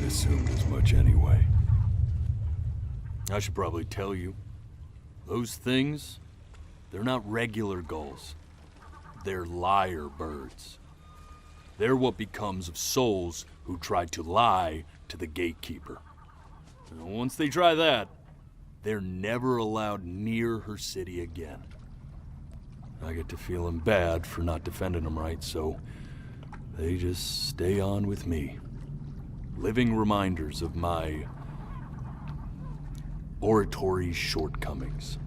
assumed as much anyway. I should probably tell you, those things, they're not regular gulls. They're lyre birds. They're what becomes of souls who try to lie to the gatekeeper. And once they try that, they're never allowed near her city again. I get to feeling bad for not defending them right, so they just stay on with me. Living reminders of my oratory shortcomings.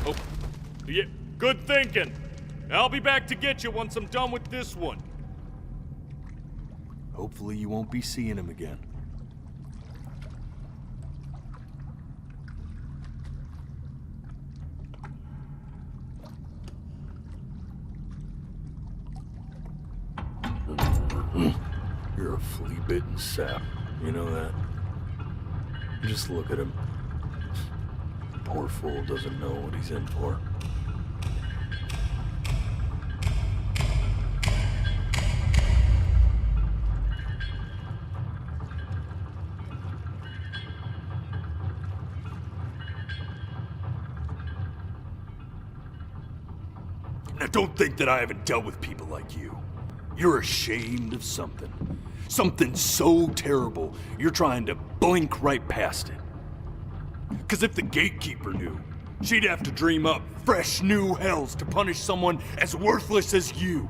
Oh, yeah, good thinking. I'll be back to get you once I'm done with this one. Hopefully you won't be seeing him again. You're a flea-bitten sap. You know that? Just look at him. Poor fool doesn't know what he's in for. Now don't think that I haven't dealt with people like you. You're ashamed of something. Something so terrible, you're trying to blink right past it. Because if the gatekeeper knew, she'd have to dream up fresh new hells to punish someone as worthless as you.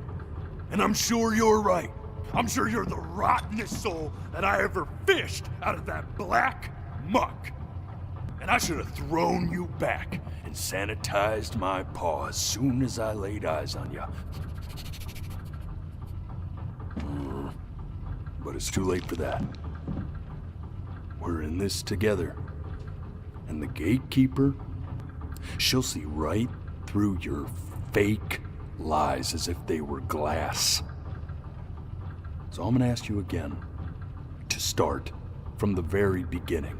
And I'm sure you're right. I'm sure you're the rottenest soul that I ever fished out of that black muck. And I should have thrown you back and sanitized my paw as soon as I laid eyes on you. But it's too late for that. We're in this together. And the gatekeeper, she'll see right through your fake lies as if they were glass. So I'm gonna ask you again to start from the very beginning.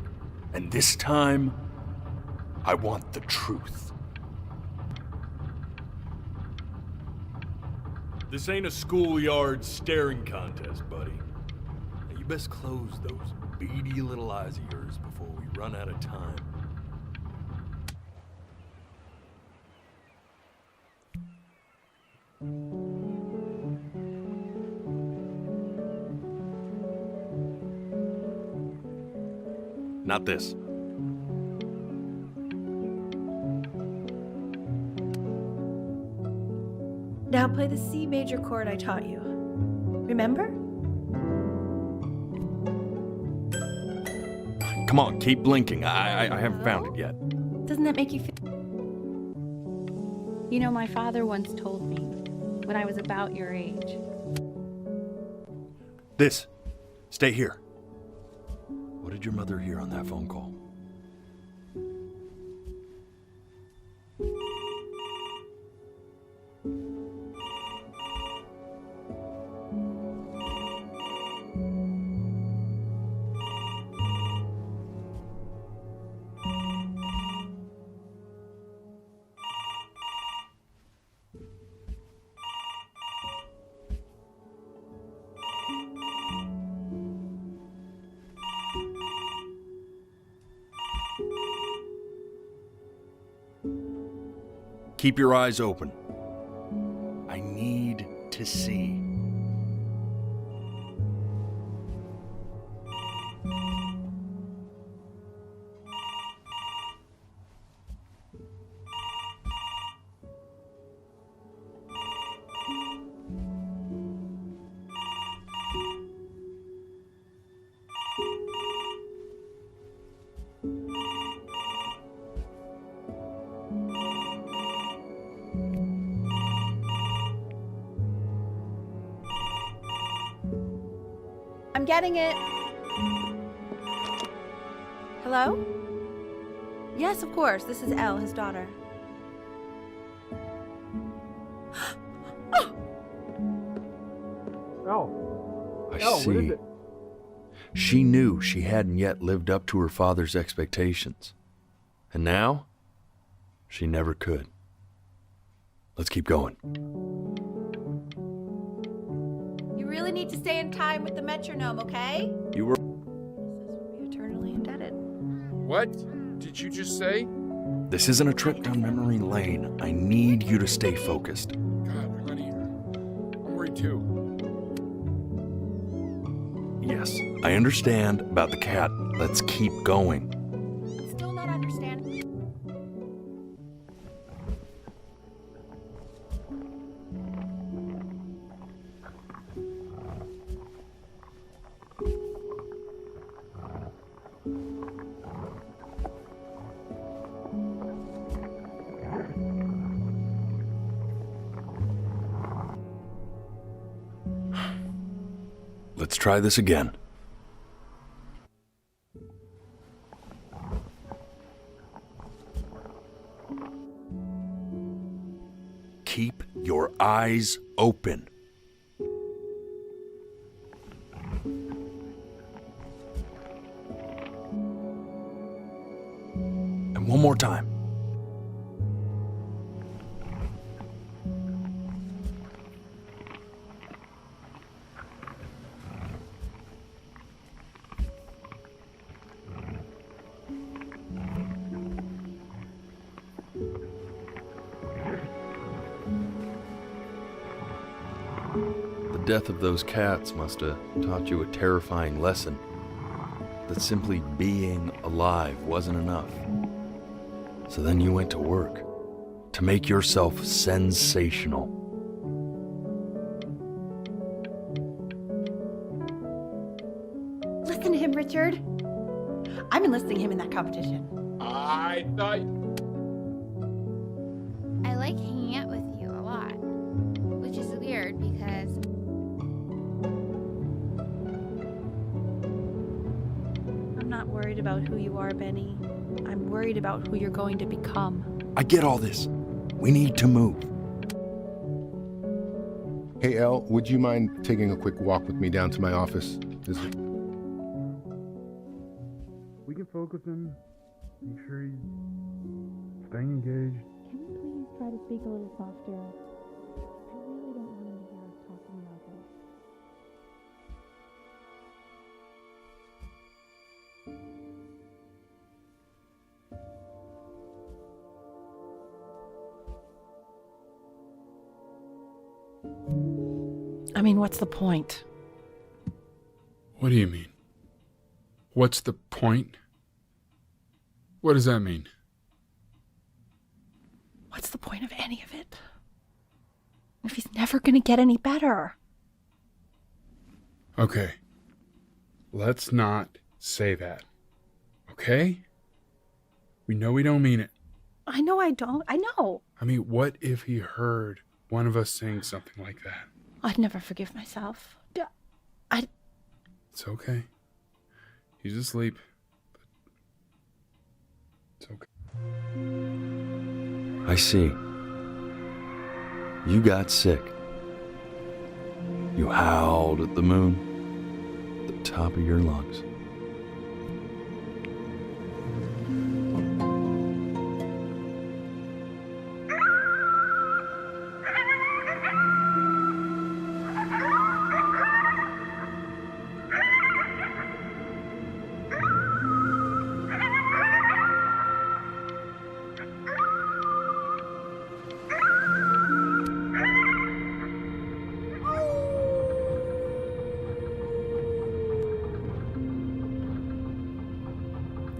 And this time, I want the truth. This ain't a schoolyard staring contest, buddy. You best close those beady little eyes of yours before we run out of time. Not this. Now play the C major chord I taught you. Remember? Come on, keep blinking. I haven't found it yet. Doesn't that make you feel... You know, my father once told me, when I was about your age. This. Stay here. What did your mother hear on that phone call? Keep your eyes open. I need to see. I'm getting it. Hello? Yes, of course. This is Elle, his daughter. Oh. I Oh, see. what is it? She knew she hadn't yet lived up to her father's expectations. And now, she never could. Let's keep going. You really need to stay in time with the metronome, okay? You were. This would be eternally indebted. What did you just say? This isn't a trip down memory lane. I need you to stay focused. God, honey, I'm worried too. Yes, I understand about the cat. Let's keep going. I'm still not understanding. Let's try this again. Keep your eyes open. And one more time. The death of those cats must have taught you a terrifying lesson. That simply being alive wasn't enough. So then you went to work to make yourself sensational. Listen to him, Richard. I'm enlisting him in that competition. I thought... I like hanging out with you a lot, which is weird because I'm not worried about who you are, Benny. I'm worried about who you're going to become. I get all this. We need to move. Hey, Elle, would you mind taking a quick walk with me down to my office? We can focus him. Make sure he's staying engaged. can you please try to speak a little softer? I really don't want him to hear us talking about this. I mean, what's the point? What do you mean? What's the point? What does that mean? What's the point of any of it? If he's never going to get any better. Okay. Let's not say that. Okay? We know we don't mean it. I know I don't. I know. I mean, what if he heard one of us saying something like that? I'd never forgive myself. It's okay. He's asleep. But it's okay. I see. You got sick. You howled at the moon, at the top of your lungs.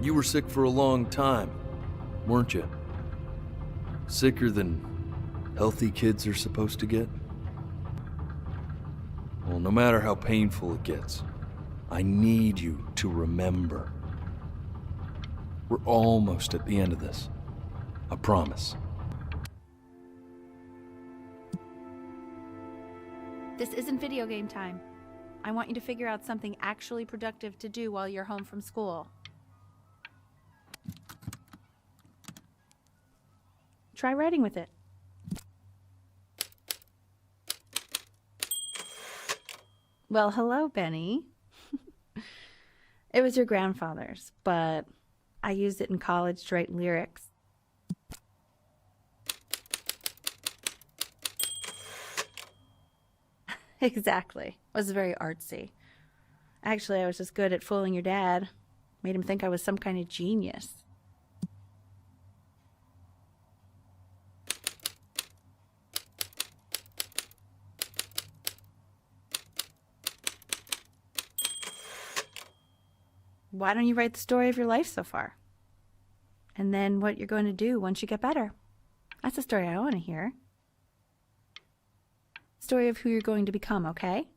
You were sick for a long time, weren't you? Sicker than healthy kids are supposed to get? Well, no matter how painful it gets, I need you to remember. We're almost at the end of this. I promise. This isn't video game time. I want you to figure out something actually productive to do while you're home from school. Try writing with it. Well, hello, Benny. It was your grandfather's, but I used it in college to write lyrics. Exactly. It was very artsy. Actually, I was just good at fooling your dad. Made him think I was some kind of genius. Why don't you write the story of your life so far? And then what you're going to do once you get better. That's the story I want to hear. Story of who you're going to become, okay?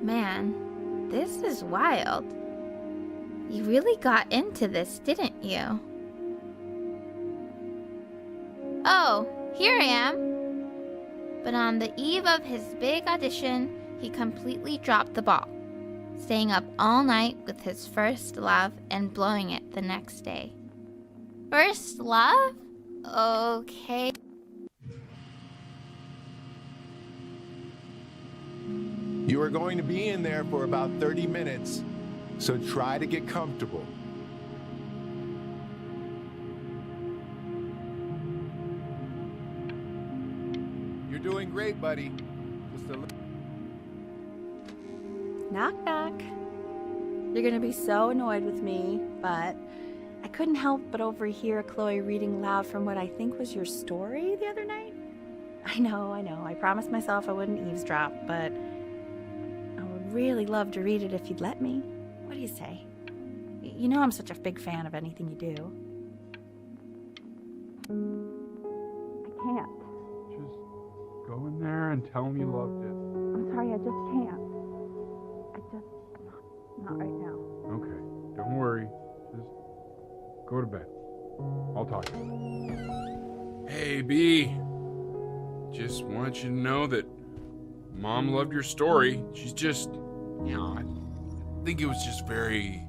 Man, this is wild. You really got into this, didn't you? Oh, here I am. But on the eve of his big audition, he completely dropped the ball, staying up all night with his first love and blowing it the next day. First love? Okay. You are going to be in there for about 30 minutes, so try to get comfortable. You're doing great, buddy. Just a Knock, knock. You're going to be so annoyed with me, but I couldn't help but overhear Chloe reading loud from what I think was your story the other night. I know. I promised myself I wouldn't eavesdrop, but I would really love to read it if you'd let me. What do you say? You know I'm such a big fan of anything you do. I can't. Just go in there and tell him you loved it. I'm sorry, I just can't. Not right now. Okay, don't worry. Just go to bed. I'll talk to you. Hey, B. Just want you to know that Mom loved your story. She's just, I think it was just very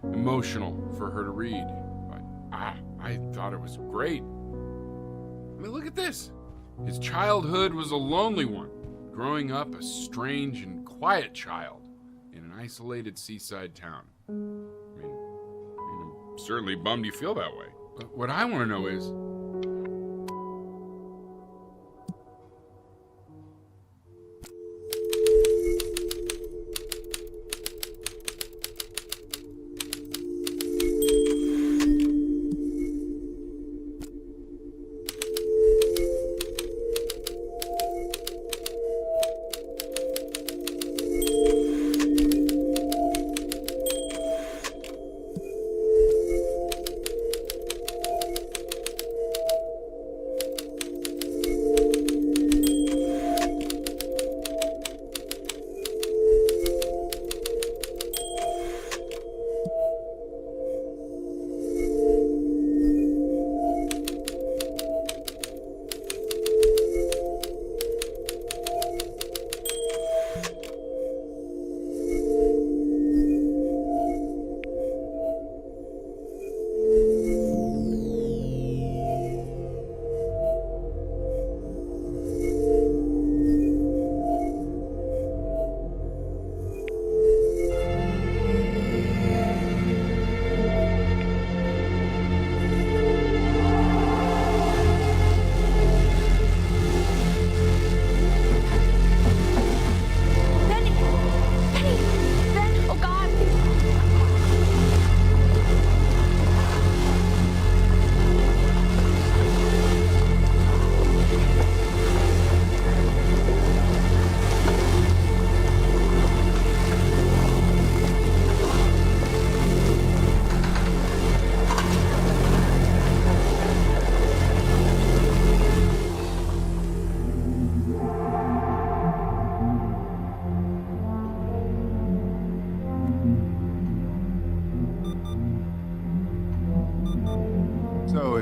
emotional for her to read. But I thought it was great. I mean, look at this. His childhood was a lonely one, growing up a strange and quiet child in an isolated seaside town. I mean, I'm certainly bummed you feel that way. But what I want to know is,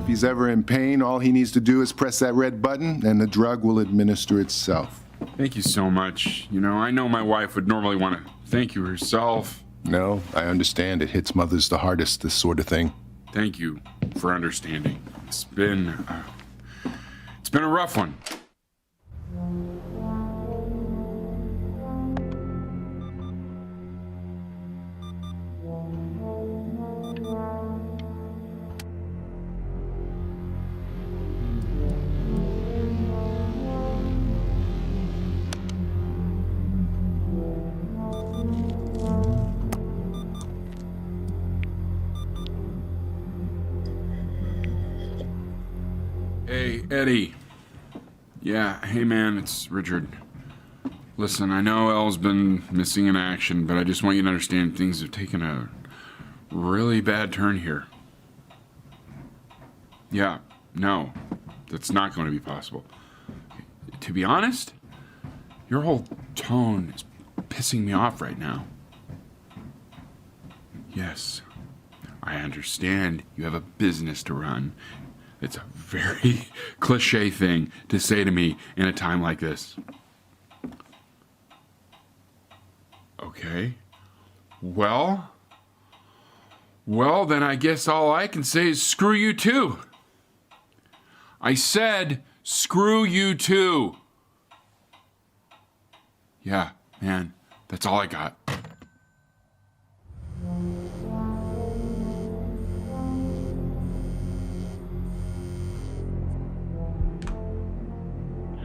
If he's ever in pain, all he needs to do is press that red button and the drug will administer itself. Thank you so much. You know, I know my wife would normally want to thank you herself. No, I understand. It hits mothers the hardest, this sort of thing. Thank you for understanding. It's been a rough one. Hey, Eddie. Yeah, hey man, it's Richard. Listen, I know Elle's been missing in action, but I just want you to understand things have taken a really bad turn here. Yeah, no, that's not going to be possible. To be honest, your whole tone is pissing me off right now. Yes, I understand you have a business to run. It's a very cliche thing to say to me in a time like this. Okay. Well, then I guess all I can say is screw you too. I said screw you too. Yeah, man, that's all I got.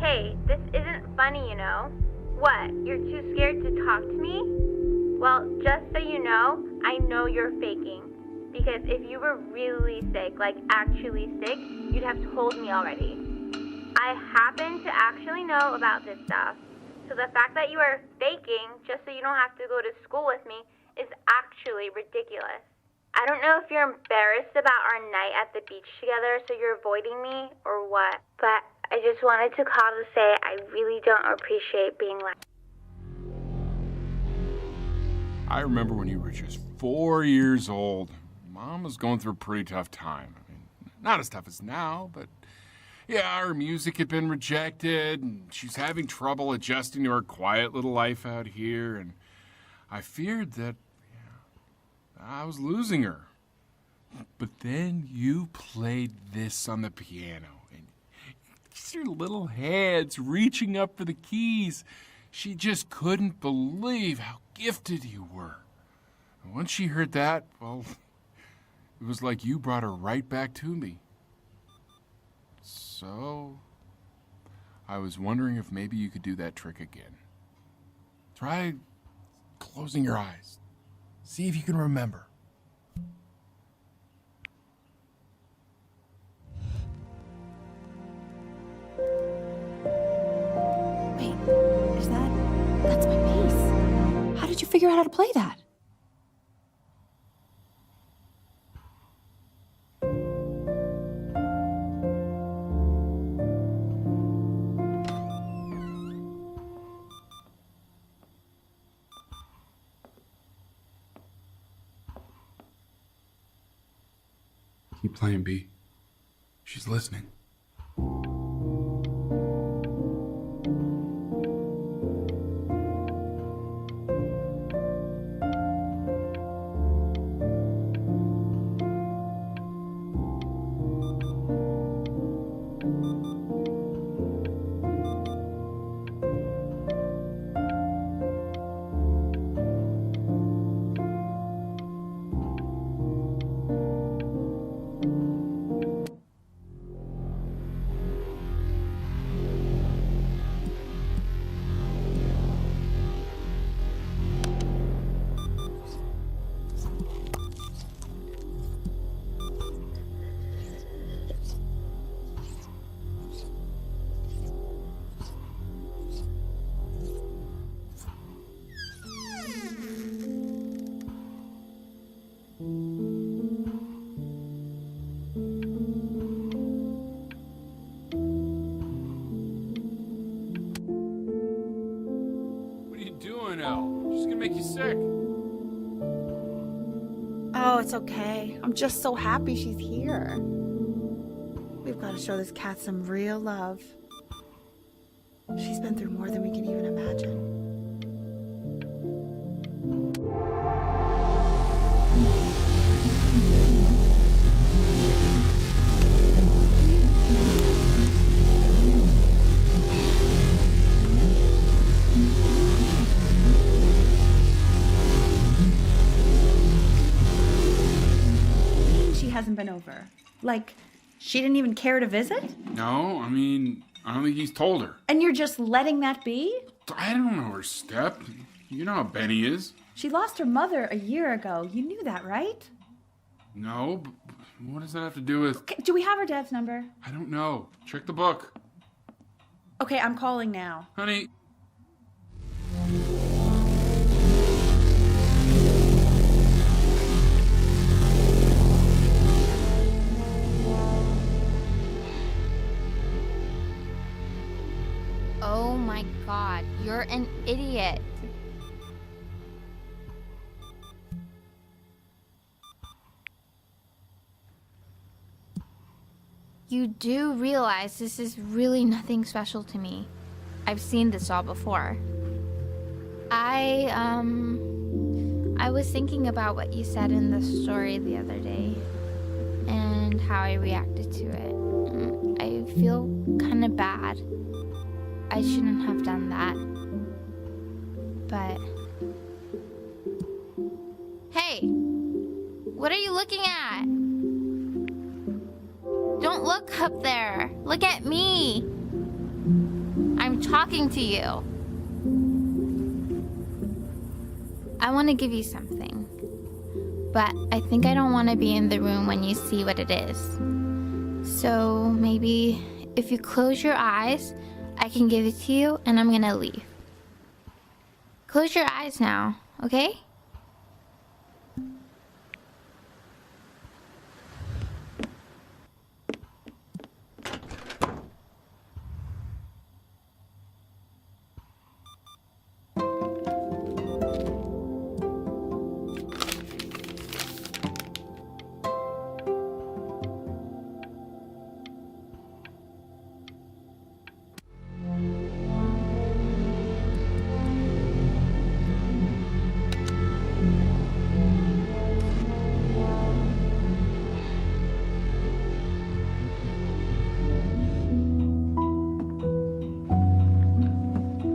Hey, this isn't funny, you know. What, you're too scared to talk to me? Well, just so you know, I know you're faking. Because if you were really sick, like actually sick, you'd have told me already. I happen to actually know about this stuff. So the fact that you are faking just so you don't have to go to school with me is actually ridiculous. I don't know if you're embarrassed about our night at the beach together, so you're avoiding me, or what. But I just wanted to call to say I really don't appreciate being like... I remember when you were just 4 years old. Mom was going through a pretty tough time. I mean, not as tough as now, but yeah, her music had been rejected, and she's having trouble adjusting to her quiet little life out here, and I feared that I was losing her. But then you played this on the piano, and your little hands reaching up for the keys. She just couldn't believe how gifted you were. And once she heard that, well, it was like you brought her right back to me. So, I was wondering if maybe you could do that trick again. Try closing your eyes. See if you can remember. Wait, that's my bass. How did you figure out how to play that? Keep playing, B. She's listening. She's gonna make you sick. Oh, it's okay. I'm just so happy she's here. We've got to show this cat some real love. She's been through more than we can even imagine. She hasn't been over. Like, she didn't even care to visit? No, I mean, I don't think he's told her. And you're just letting that be? I don't know her step. You know how Benny is. She lost her mother a year ago. You knew that, right? No, but what does that have to do with... Okay, do we have her dad's number? I don't know. Check the book. Okay, I'm calling now. Honey. Oh my god, you're an idiot. You do realize this is really nothing special to me. I've seen this all before. I was thinking about what you said in the story the other day and how I reacted to it. I feel kind of bad. I shouldn't have done that. But... Hey! What are you looking at? Don't look up there. Look at me. I'm talking to you. I want to give you something. But I think I don't want to be in the room when you see what it is. So maybe if you close your eyes, I can give it to you and I'm gonna leave. Close your eyes now, okay?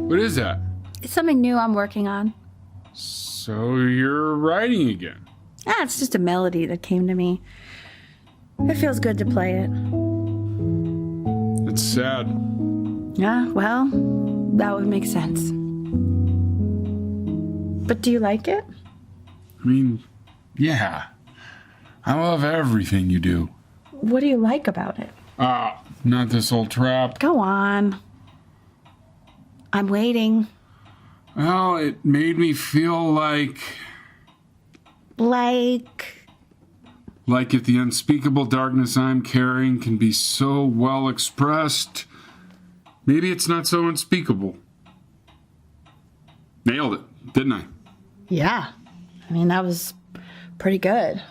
What is that? It's something new I'm working on. So you're writing again? It's just a melody that came to me. It feels good to play it. It's sad. Yeah, well, that would make sense. But do you like it? I mean, yeah. I love everything you do. What do you like about it? Not this old trap. Go on. I'm waiting. Well, it made me feel like if the unspeakable darkness I'm carrying can be so well expressed, maybe it's not so unspeakable. Nailed it, didn't I? Yeah. I mean, that was pretty good.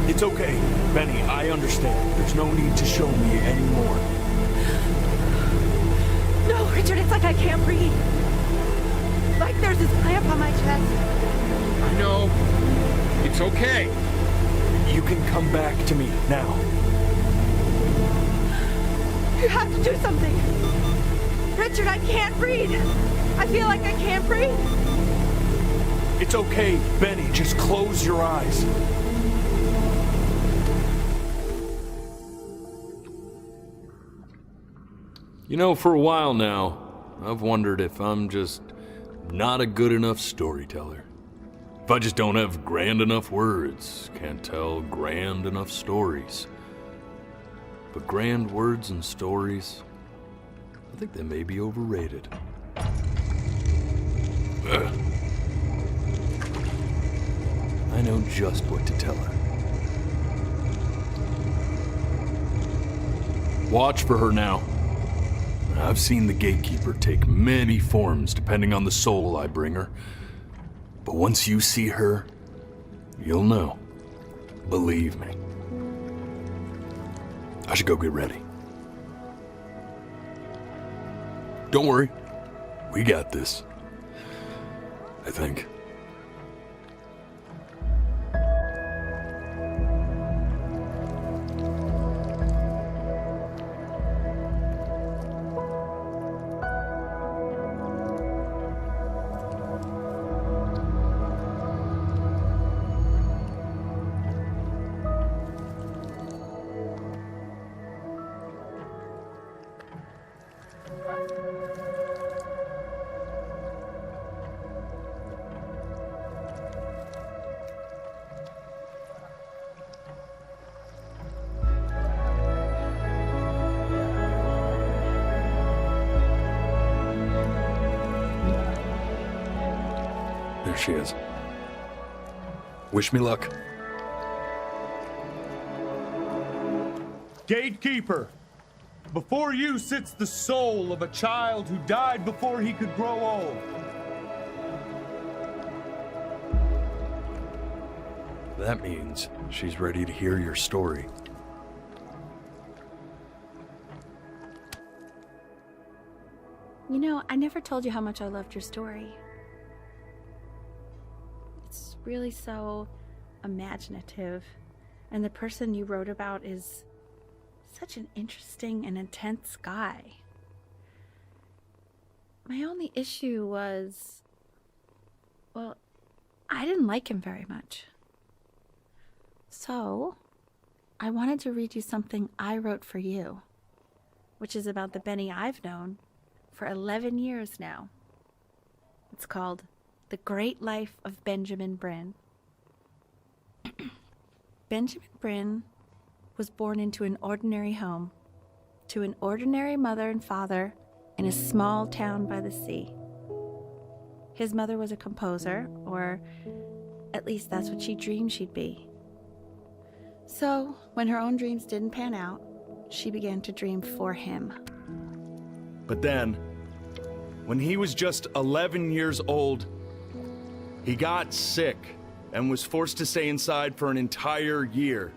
It's okay, Benny, I understand. There's no need to show me anymore. No, Richard, it's like I can't breathe. Like there's this clamp on my chest. I know. It's okay. You can come back to me now. You have to do something. Richard, I can't breathe. I feel like I can't breathe. It's okay, Benny, just close your eyes. You know, for a while now, I've wondered if I'm just not a good enough storyteller. If I just don't have grand enough words, can't tell grand enough stories. But grand words and stories, I think they may be overrated. I know just what to tell her. Watch for her now. I've seen the gatekeeper take many forms depending on the soul I bring her. But once you see her, you'll know. Believe me. I should go get ready. Don't worry. We got this. I think. There she is. Wish me luck. Gatekeeper, before you sits the soul of a child who died before he could grow old. That means she's ready to hear your story. You know, I never told you how much I loved your story. It's really so imaginative, and the person you wrote about is such an interesting and intense guy. My only issue was, well, I didn't like him very much. So, I wanted to read you something I wrote for you, which is about the Benny I've known for 11 years now. It's called The Great Life of Benjamin Bryn. Benjamin Bryn was born into an ordinary home, to an ordinary mother and father in a small town by the sea. His mother was a composer, or at least that's what she dreamed she'd be. So, when her own dreams didn't pan out, she began to dream for him. But then, when he was just 11 years old, he got sick and was forced to stay inside for an entire year.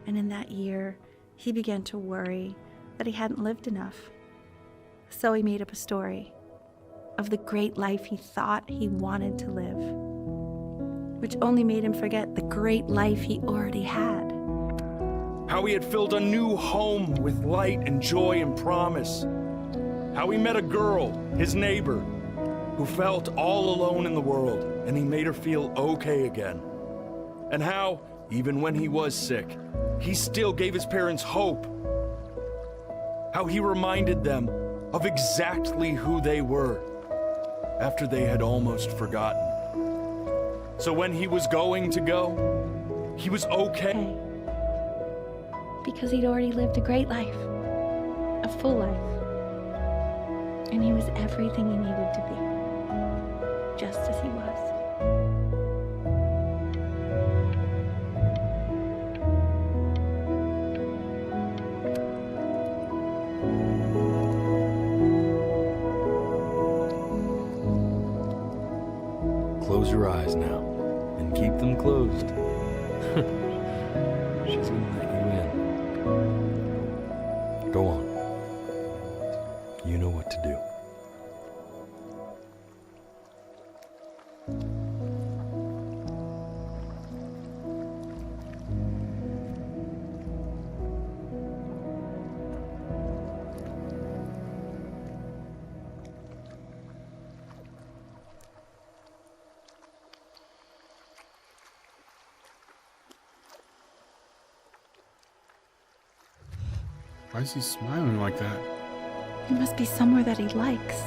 And in that year, he began to worry that he hadn't lived enough. So he made up a story of the great life he thought he wanted to live, which only made him forget the great life he already had. How he had filled a new home with light and joy and promise. How he met a girl, his neighbor, who felt all alone in the world, and he made her feel okay again. And how, even when he was sick, he still gave his parents hope. How he reminded them of exactly who they were after they had almost forgotten. So when he was going to go, he was okay. Because he'd already lived a great life, a full life. And he was everything he needed to be, just as he was. Close your eyes now, and keep them closed. She's gonna let you in. Go on. You know what to do. Why is he smiling like that? It must be somewhere that he likes.